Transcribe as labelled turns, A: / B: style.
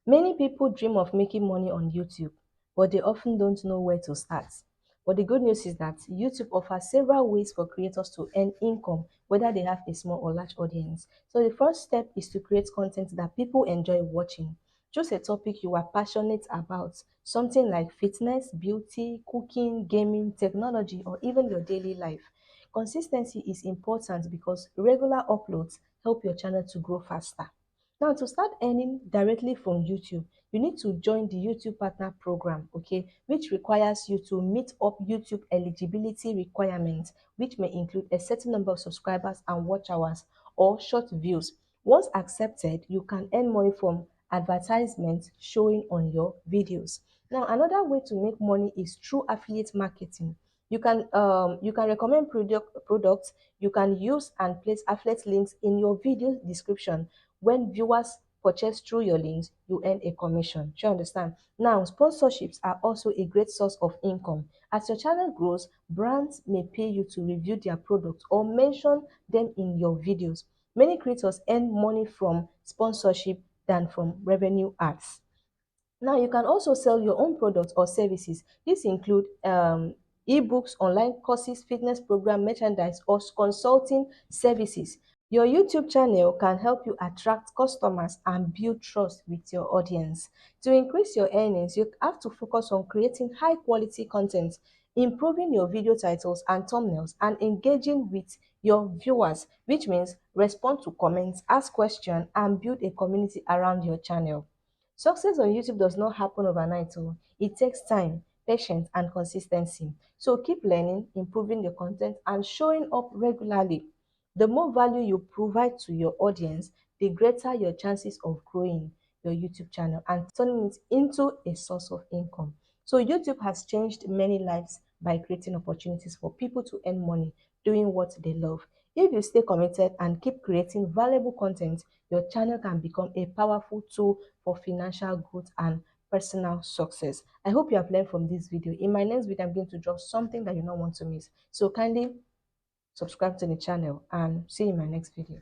A: Many people dream of making money on YouTube, but they often don't know where to start. But the good news is that YouTube offers several ways for creators to earn income, whether they have a small or large audience. So the first step is to create content that people enjoy watching. Choose a topic you are passionate about, something like fitness, beauty, cooking, gaming, technology, or even your daily life. Consistency is important because regular uploads help your channel to grow faster. Now, to start earning directly from YouTube, you need to join the YouTube Partner Program, okay, which requires you to meet up YouTube eligibility requirements, which may include a certain number of subscribers and watch hours or short views. Once accepted, you can earn money from advertisements showing on your videos. Now, another way to make money is through affiliate marketing. You can recommend products, you can use and place affiliate links in your video description. When viewers purchase through your links, you earn a commission. Do you understand? Now, sponsorships are also a great source of income. As your channel grows, brands may pay you to review their products or mention them in your videos. Many creators earn money from sponsorship than from revenue ads. Now, you can also sell your own products or services. These include ebooks, online courses, fitness program, merchandise, or consulting services. Your YouTube channel can help you attract customers and build trust with your audience. To increase your earnings, you have to focus on creating high quality content, improving your video titles and thumbnails, and engaging with your viewers, which means respond to comments, ask questions, and build a community around your channel. Success on YouTube does not happen overnight. Oh. It takes time, patience, and consistency. So keep learning, improving your content, and showing up regularly. The more value you provide to your audience, the greater your chances of growing your YouTube channel and turning it into a source of income. So YouTube has changed many lives by creating opportunities for people to earn money doing what they love. If you stay committed and keep creating valuable content, your channel can become a powerful tool for financial growth and personal success. I hope you have learned from this video. In my next video, I'm going to drop something that you don't want to miss. So kindly subscribe to the channel and see you in my next video.